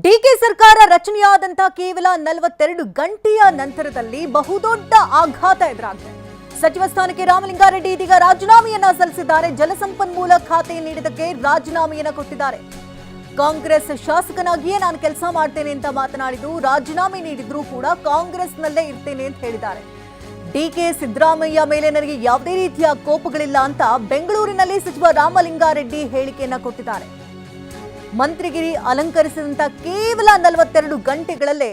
DK ಸರ್ಕಾರ ರಚನೆಯಾದಂತ ಕೇವಲ 42 ಗಂಟೆಯ ನಂತರದಲ್ಲಿ ಬಹುದೊಡ್ಡ ಆಘಾತ ಎದುರಾಗಿದೆ. ಸಚಿವ ಸ್ಥಾನಕ್ಕೆ ರಾಮಲಿಂಗಾರೆಡ್ಡಿ ಇದೀಗ ರಾಜೀನಾಮೆಯನ್ನ ಸಲ್ಲಿಸಿದ್ದಾರೆ. ಜಲಸಂಪನ್ಮೂಲ ಖಾತೆ ನೀಡಿದ್ದಕ್ಕೆ ರಾಜೀನಾಮೆಯನ್ನ ಕೊಟ್ಟಿದ್ದಾರೆ. ಕಾಂಗ್ರೆಸ್ ಶಾಸಕನಾಗಿಯೇ ನಾನು ಕೆಲಸ ಮಾಡ್ತೇನೆ ಅಂತ ಮಾತನಾಡಿದ್ರು. ರಾಜೀನಾಮೆ ನೀಡಿದ್ರು ಕೂಡ ಕಾಂಗ್ರೆಸ್ನಲ್ಲೇ ಇರ್ತೇನೆ ಅಂತ ಹೇಳಿದ್ದಾರೆ. ಡಿಕೆ ಸಿದ್ದರಾಮಯ್ಯ ಮೇಲೆ ನನಗೆ ಯಾವುದೇ ರೀತಿಯ ಕೋಪಗಳಿಲ್ಲ ಅಂತ ಬೆಂಗಳೂರಿನಲ್ಲಿ ಸಚಿವ ರಾಮಲಿಂಗಾರೆಡ್ಡಿ ಹೇಳಿಕೆಯನ್ನ ಕೊಟ್ಟಿದ್ದಾರೆ. ಮಂತ್ರಿಗಿರಿ ಅಲಂಕರಿಸಿದಂತ ಕೇವಲ 42 ಗಂಟೆಗಳಲ್ಲೇ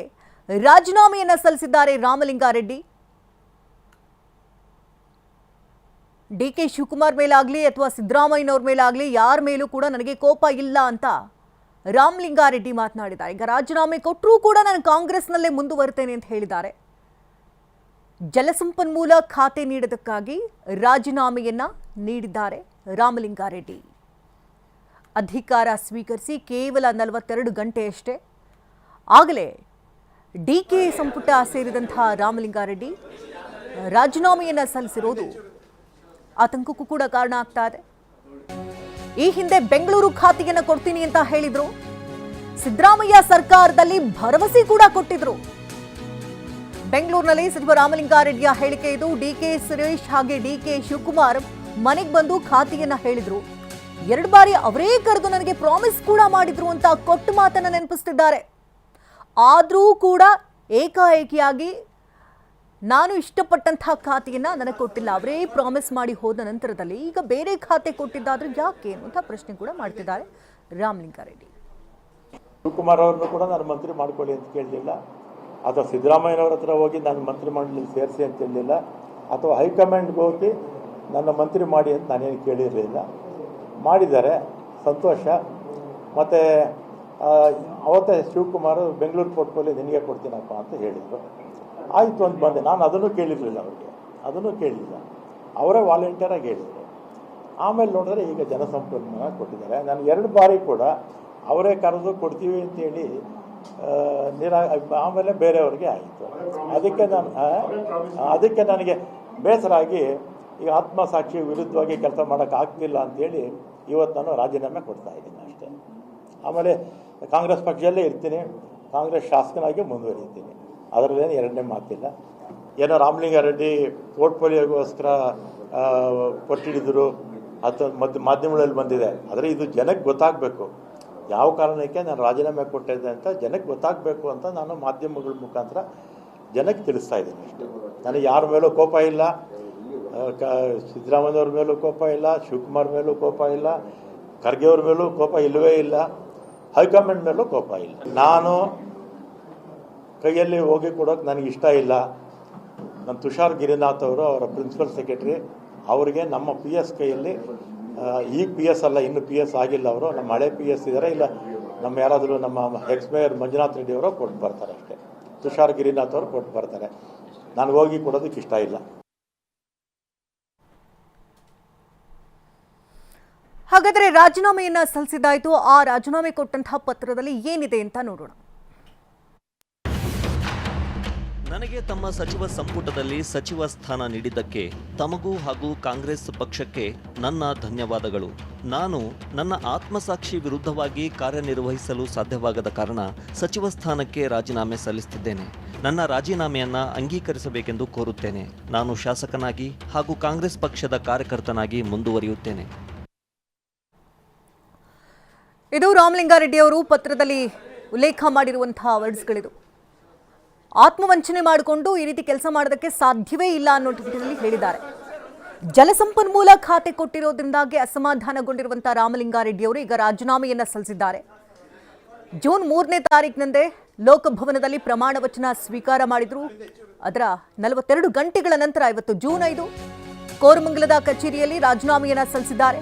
ರಾಜೀನಾಮೆಯನ್ನ ಸಲ್ಲಿಸಿದ್ದಾರೆ ರಾಮಲಿಂಗಾರೆಡ್ಡಿ. ಡಿಕೆ ಶಿವಕುಮಾರ್ ಮೇಲಾಗ್ಲಿ ಅಥವಾ ಸಿದ್ದರಾಮಯ್ಯನವ್ರ ಮೇಲಾಗ್ಲಿ ಯಾರ ಮೇಲೂ ಕೂಡ ನನಗೆ ಕೋಪ ಇಲ್ಲ ಅಂತ ರಾಮಲಿಂಗಾರೆಡ್ಡಿ ಮಾತನಾಡಿದ್ದಾರೆ. ಈಗ ರಾಜೀನಾಮೆ ಕೊಟ್ಟರೂ ಕೂಡ ನಾನು ಕಾಂಗ್ರೆಸ್ನಲ್ಲೇ ಮುಂದುವರಿತೇನೆ ಅಂತ ಹೇಳಿದ್ದಾರೆ. ಜಲಸಂಪನ್ಮೂಲ ಖಾತೆ ನೀಡೋದಕ್ಕಾಗಿ ರಾಜೀನಾಮೆಯನ್ನ ನೀಡಿದ್ದಾರೆ ರಾಮಲಿಂಗಾರೆಡ್ಡಿ. ಅಧಿಕಾರ ಸ್ವೀಕರಿಸಿ ಕೇವಲ 42 ಗಂಟೆಯಷ್ಟೇ ಆಗಲೇ ಡಿಕೆ ಸಂಪುಟ ಸೇರಿದಂತಹ ರಾಮಲಿಂಗಾರೆಡ್ಡಿ ರಾಜೀನಾಮೆಯನ್ನ ಸಲ್ಲಿಸಿರೋದು ಆತಂಕಕ್ಕೂ ಕೂಡ ಕಾರಣ ಆಗ್ತಾ ಇದೆ. ಈ ಹಿಂದೆ ಬೆಂಗಳೂರು ಖಾತೆಯನ್ನ ಕೊಡ್ತೀನಿ ಅಂತ ಹೇಳಿದ್ರು. ಸಿದ್ದರಾಮಯ್ಯ ಸರ್ಕಾರದಲ್ಲಿ ಭರವಸೆ ಕೂಡ ಕೊಟ್ಟಿದ್ರು. ಬೆಂಗಳೂರಿನಲ್ಲಿ ಸಚಿವ ರಾಮಲಿಂಗಾರೆಡ್ಡಿಯ ಹೇಳಿಕೆ ಇದು. ಡಿಕೆ ಸುರೇಶ್ ಹಾಗೆ ಡಿಕೆ ಶಿವಕುಮಾರ್ ಮನೆಗೆ ಬಂದು ಖಾತೆಯನ್ನ ಹೇಳಿದ್ರು. 2 ಬಾರಿ ಅವರೇ ಕರೆದು ನನಗೆ ಪ್ರಾಮಿಸ್ ಕೂಡ ಮಾಡಿದ್ರು ಅಂತ ಕೊಟ್ಟ ಮಾತನ್ನ ನೆನಪಿಸ್ತಿದ್ದಾರೆ. ಆದರೂ ಕೂಡ ಏಕಾಏಕಿಯಾಗಿ ನಾನು ಇಷ್ಟಪಟ್ಟಂತಹ ಖಾತೆಯನ್ನ ನನಗೆ ಕೊಟ್ಟಿಲ್ಲ, ಅವರೇ ಪ್ರಾಮಿಸ್ ಮಾಡಿ ಹೋದ ನಂತರದಲ್ಲಿ ಈಗ ಬೇರೆ ಖಾತೆ ಕೊಟ್ಟಿದ್ದಾದ್ರೆ ಯಾಕೆ ಅಂತ ಪ್ರಶ್ನೆ ಕೂಡ ಮಾಡ್ತಿದ್ದಾರೆ ರಾಮಲಿಂಗಾರೆಡ್ಡಿ. ಶಿವಕುಮಾರ್ ಅವ್ರನ್ನು ಕೂಡ ನಾನು ಮಂತ್ರಿ ಮಾಡ್ಕೊಳ್ಳಿ ಅಂತ ಕೇಳಲಿಲ್ಲ, ಅಥವಾ ಸಿದ್ದರಾಮಯ್ಯನವ್ರ ಹತ್ರ ಹೋಗಿ ನಾನು ಮಂತ್ರಿ ಮಾಡಲಿ ಸೇರಿಸಿ ಅಂತ ಹೇಳಲಿಲ್ಲ, ಅಥವಾ ಹೈಕಮಾಂಡ್ಗೆ ಹೋಗಿ ನನ್ನ ಮಂತ್ರಿ ಮಾಡಿ ಅಂತ ನಾನೇನು ಕೇಳಿರಲಿಲ್ಲ. ಮಾಡಿದ್ದಾರೆ, ಸಂತೋಷ. ಮತ್ತು ಅವತ್ತೇ ಶಿವಕುಮಾರ್ ಬೆಂಗಳೂರು ಪೋರ್ಟ್ಫೋಲಿಯೋ ನಿನಗೆ ಕೊಡ್ತೀನಪ್ಪ ಅಂತ ಹೇಳಿದರು. ಆಯಿತು ಅಂತ ಬಂದೆ. ನಾನು ಅದನ್ನು ಕೇಳಿರಲಿಲ್ಲ, ಅವರಿಗೆ ಅದನ್ನು ಕೇಳಲಿಲ್ಲ, ಅವರೇ ವಾಲಂಟಿಯರಾಗಿ ಹೇಳಿದರು. ಆಮೇಲೆ ನೋಡಿದ್ರೆ ಈಗ ಜಲಸಂಪನ್ಮೂಲ ಕೊಟ್ಟಿದ್ದಾರೆ. ನಾನು 2 ಬಾರಿ ಕೂಡ ಅವರೇ ಕರೆದು ಕೊಡ್ತೀವಿ ಅಂತೇಳಿ ಆಮೇಲೆ ಬೇರೆಯವ್ರಿಗೆ ಆಯಿತು. ಅದಕ್ಕೆ ನನಗೆ ಬೇಸರ ಆಗಿ ಈಗ ಆತ್ಮಸಾಕ್ಷಿ ವಿರುದ್ಧವಾಗಿ ಕೆಲಸ ಮಾಡೋಕ್ಕಾಗ್ತಿಲ್ಲ ಅಂತೇಳಿ ಇವತ್ತು ನಾನು ರಾಜೀನಾಮೆ ಕೊಡ್ತಾ ಇದ್ದೀನಿ ಅಷ್ಟೇ. ಆಮೇಲೆ ಕಾಂಗ್ರೆಸ್ ಪಕ್ಷದಲ್ಲೇ ಇರ್ತೀನಿ, ಕಾಂಗ್ರೆಸ್ ಶಾಸಕನಾಗಿ ಮುಂದುವರಿತೀನಿ, ಅದರಲ್ಲೇನು ಎರಡನೇ ಮಾತಿಲ್ಲ. ಏನೋ ರಾಮಲಿಂಗಾರೆಡ್ಡಿ ಪೋರ್ಟ್ಫೋಲಿಯೋಗೋಸ್ಕರ ಕೊಟ್ಟಿಡಿದ್ರು ಅಥವಾ ಮಾಧ್ಯಮಗಳಲ್ಲಿ ಬಂದಿದೆ, ಆದರೆ ಇದು ಜನಕ್ಕೆ ಗೊತ್ತಾಗಬೇಕು ಯಾವ ಕಾರಣಕ್ಕೆ ನಾನು ರಾಜೀನಾಮೆ ಕೊಟ್ಟಿದ್ದೆ ಅಂತ ಜನಕ್ಕೆ ಗೊತ್ತಾಗಬೇಕು ಅಂತ ನಾನು ಮಾಧ್ಯಮಗಳ ಮುಖಾಂತರ ಜನಕ್ಕೆ ತಿಳಿಸ್ತಾ ಇದ್ದೀನಿ ಅಷ್ಟೇ. ನನಗೆ ಯಾರ ಮೇಲೂ ಕೋಪ ಇಲ್ಲ, ಸಿದ್ದರಾಮಯ್ಯವ್ರ ಮೇಲೂ ಕೋಪ ಇಲ್ಲ, ಶಿವಕುಮಾರ್ ಮೇಲೂ ಕೋಪ ಇಲ್ಲ, ಖರ್ಗೆ ಅವ್ರ ಮೇಲೂ ಕೋಪ ಇಲ್ಲವೇ ಇಲ್ಲ, ಹೈಕಮಾಂಡ್ ಮೇಲೂ ಕೋಪ ಇಲ್ಲ. ನಾನು ಕೈಯಲ್ಲಿ ಹೋಗಿ ಕೊಡೋಕೆ ನನಗೆ ಇಷ್ಟ ಇಲ್ಲ. ನಮ್ಮ ತುಷಾರ್ ಗಿರಿನಾಥ್ ಅವರು, ಅವರ ಪ್ರಿನ್ಸಿಪಲ್ ಸೆಕ್ರೆಟರಿ, ಅವರಿಗೆ ನಮ್ಮ PS ಕೈಯಲ್ಲಿ ಈಗ PS ಅಲ್ಲ, ಇನ್ನು PS ಆಗಿಲ್ಲ, ಅವರು ನಮ್ಮ ಹಳೆ PS ಇದ್ದಾರೆ, ಇಲ್ಲ ನಮ್ಮ ಯಾರಾದರೂ ನಮ್ಮ ಎಕ್ಸ್-ಮೇಯರ್ ಮಂಜುನಾಥ್ ರೆಡ್ಡಿ ಅವರು ಕೊಟ್ಟು ಬರ್ತಾರೆ ಅಷ್ಟೇ. ತುಷಾರ್ ಗಿರಿನಾಥ್ ಅವರು ಕೊಟ್ಟು ಬರ್ತಾರೆ, ನಾನು ಹೋಗಿ ಕೊಡೋದಕ್ಕೆ ಇಷ್ಟ ಇಲ್ಲ. ಹಾಗಾದರೆ ರಾಜೀನಾಮೆಯನ್ನ ಸಲ್ಲಿಸಿದಾಯಿತು. ಆ ರಾಜೀನಾಮೆ ಕೊಟ್ಟಂತಹ ಪತ್ರದಲ್ಲಿ ಏನಿದೆ ಅಂತ ನೋಡೋಣ. ನನಗೆ ತಮ್ಮ ಸಚಿವ ಸಂಪುಟದಲ್ಲಿ ಸಚಿವ ಸ್ಥಾನ ನೀಡಿದ್ದಕ್ಕೆ ತಮಗೂ ಹಾಗೂ ಕಾಂಗ್ರೆಸ್ ಪಕ್ಷಕ್ಕೆ ನನ್ನ ಧನ್ಯವಾದಗಳು. ನಾನು ನನ್ನ ಆತ್ಮಸಾಕ್ಷಿ ವಿರುದ್ಧವಾಗಿ ಕಾರ್ಯನಿರ್ವಹಿಸಲು ಸಾಧ್ಯವಾಗದ ಕಾರಣ ಸಚಿವ ಸ್ಥಾನಕ್ಕೆ ರಾಜೀನಾಮೆ ಸಲ್ಲಿಸುತ್ತಿದ್ದೇನೆ. ನನ್ನ ರಾಜೀನಾಮೆಯನ್ನ ಅಂಗೀಕರಿಸಬೇಕೆಂದು ಕೋರುತ್ತೇನೆ. ನಾನು ಶಾಸಕನಾಗಿ ಹಾಗೂ ಕಾಂಗ್ರೆಸ್ ಪಕ್ಷದ ಕಾರ್ಯಕರ್ತನಾಗಿ ಮುಂದುವರಿಯುತ್ತೇನೆ. ಇದು ರಾಮಲಿಂಗಾರೆಡ್ಡಿ ಅವರು ಪತ್ರದಲ್ಲಿ ಉಲ್ಲೇಖ ಮಾಡಿರುವಂತಹ ವರ್ಡ್ಸ್ಗಳಿದು. ಆತ್ಮವಂಚನೆ ಮಾಡಿಕೊಂಡು ಈ ರೀತಿ ಕೆಲಸ ಮಾಡೋದಕ್ಕೆ ಸಾಧ್ಯವೇ ಇಲ್ಲ ಅನ್ನೋ ರೀತಿಯಲ್ಲಿ ಹೇಳಿದ್ದಾರೆ. ಜಲಸಂಪನ್ಮೂಲ ಖಾತೆ ಕೊಟ್ಟಿರೋದ್ರಿಂದಾಗಿ ಅಸಮಾಧಾನಗೊಂಡಿರುವಂತಹ ರಾಮಲಿಂಗಾರೆಡ್ಡಿ ಅವರು ಈಗ ರಾಜೀನಾಮೆಯನ್ನ ಸಲ್ಲಿಸಿದ್ದಾರೆ. ಜೂನ್ 3ನೇ ತಾರೀಕಿನಂದೇ ಲೋಕಭವನದಲ್ಲಿ ಪ್ರಮಾಣ ವಚನ ಸ್ವೀಕಾರ ಮಾಡಿದ್ರು. ಅದರ 42 ಗಂಟೆಗಳ ನಂತರ ಇವತ್ತು ಜೂನ್ 5 ಕೋರಮಂಗಲದ ಕಚೇರಿಯಲ್ಲಿ ರಾಜೀನಾಮೆಯನ್ನ ಸಲ್ಲಿಸಿದ್ದಾರೆ.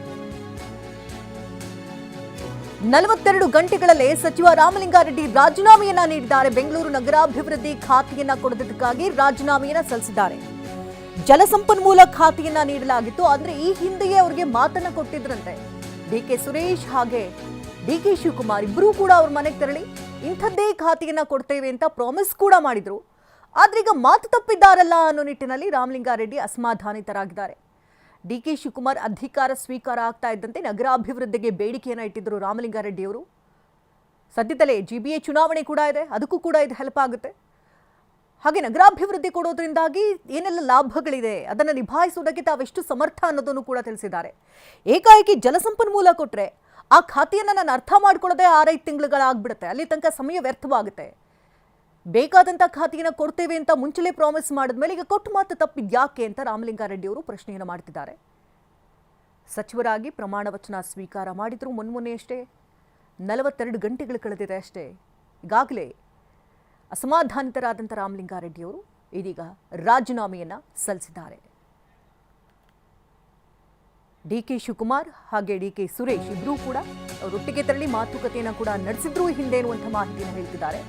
42 ಗಂಟೆಗಳಲ್ಲೇ ಸಚಿವ ರಾಮಲಿಂಗಾರೆಡ್ಡಿ ರಾಜೀನಾಮೆಯನ್ನ ನೀಡಿದ್ದಾರೆ. ಬೆಂಗಳೂರು ನಗರಾಭಿವೃದ್ಧಿ ಖಾತೆಯನ್ನ ಕೊಡೋದಕ್ಕಾಗಿ ರಾಜೀನಾಮೆಯನ್ನ ಸಲ್ಲಿಸಿದ್ದಾರೆ. ಜಲಸಂಪನ್ಮೂಲ ಖಾತೆಯನ್ನ ನೀಡಲಾಗಿತ್ತು, ಅಂದ್ರೆ ಈ ಹಿಂದೆಯೇ ಅವರಿಗೆ ಮಾತನ್ನ ಕೊಟ್ಟಿದ್ರಂತೆ. ಡಿಕೆ ಸುರೇಶ್ ಹಾಗೆ ಡಿಕೆ ಶಿವಕುಮಾರ್ ಇಬ್ಬರೂ ಕೂಡ ಅವ್ರ ಮನೆಗೆ ತೆರಳಿ ಇಂಥದ್ದೇ ಖಾತೆಯನ್ನ ಕೊಡ್ತೇವೆ ಅಂತ ಪ್ರಾಮಿಸ್ ಕೂಡ ಮಾಡಿದ್ರು. ಆದ್ರೀಗ ಮಾತು ತಪ್ಪಿದ್ದಾರಲ್ಲ ಅನ್ನೋ ನಿಟ್ಟಿನಲ್ಲಿ ರಾಮಲಿಂಗಾರೆಡ್ಡಿ ಅಸಮಾಧಾನಿತರಾಗಿದ್ದಾರೆ. ಡಿಕೆ ಶಿವಕುಮಾರ್ ಅಧಿಕಾರ ಸ್ವೀಕಾರ ಆಗ್ತಾ ಇದ್ದಂತೆ ನಗರಾಭಿವೃದ್ಧಿಗೆ ಬೇಡಿಕೆಯನ್ನು ಇಟ್ಟಿದ್ದರು ರಾಮಲಿಂಗಾರೆಡ್ಡಿ ಅವರು. ಸದ್ಯದಲ್ಲೇ GBA ಚುನಾವಣೆ ಕೂಡ ಇದೆ, ಅದಕ್ಕೂ ಕೂಡ ಇದು ಹೆಲ್ಪ್ ಆಗುತ್ತೆ. ಹಾಗೆ ನಗರಾಭಿವೃದ್ಧಿ ಕೊಡೋದ್ರಿಂದಾಗಿ ಏನೆಲ್ಲ ಲಾಭಗಳಿದೆ ಅದನ್ನು ನಿಭಾಯಿಸುವುದಕ್ಕೆ ತಾವೆಷ್ಟು ಸಮರ್ಥ ಅನ್ನೋದನ್ನು ಕೂಡ ತಿಳಿಸಿದ್ದಾರೆ. ಏಕಾಏಕಿ ಜಲಸಂಪನ್ಮೂಲ ಕೊಟ್ಟರೆ ಆ ಖಾತೆಯನ್ನು ನಾನು ಅರ್ಥ ಮಾಡ್ಕೊಳ್ಳೋದೇ 6-5 ತಿಂಗಳುಗಳಾಗ್ಬಿಡುತ್ತೆ. ಅಲ್ಲಿ ತನಕ ಸಮಯ ವ್ಯರ್ಥವಾಗುತ್ತೆ. ಬೇಕಾದಂಥ ಖಾತೆಯನ್ನು ಕೊಡ್ತೇವೆ ಅಂತ ಮುಂಚೆಲೇ ಪ್ರಾಮಿಸ್ ಮಾಡಿದ್ಮೇಲೆ ಈಗ ಕೊಟ್ಟು ಮಾತು ತಪ್ಪಿದ್ಯಾಕೆ ಅಂತ ರಾಮಲಿಂಗಾರೆಡ್ಡಿ ಅವರು ಪ್ರಶ್ನೆಯನ್ನು ಮಾಡ್ತಿದ್ದಾರೆ. ಸಚಿವರಾಗಿ ಪ್ರಮಾಣ ವಚನ ಸ್ವೀಕಾರ ಮಾಡಿದ್ರು ಮೊನ್ನೆಯಷ್ಟೇ, 42 ಗಂಟೆಗಳು ಕಳೆದಿದೆ ಅಷ್ಟೇ. ಈಗಾಗಲೇ ಅಸಮಾಧಾನಿತರಾದಂಥ ರಾಮಲಿಂಗಾರೆಡ್ಡಿ ಅವರು ಇದೀಗ ರಾಜೀನಾಮೆಯನ್ನ ಸಲ್ಲಿಸಿದ್ದಾರೆ. DK ಶಿವಕುಮಾರ್ ಹಾಗೆ DK ಸುರೇಶ್ ಇಬ್ಬರೂ ಕೂಡ ಅವರೊಟ್ಟಿಗೆ ತೆರಳಿ ಮಾತುಕತೆಯನ್ನು ಕೂಡ ನಡೆಸಿದ್ರು ಹಿಂದೆ ಎನ್ನುವಂಥ ಮಾಹಿತಿಯನ್ನು ಹೇಳ್ತಿದ್ದಾರೆ.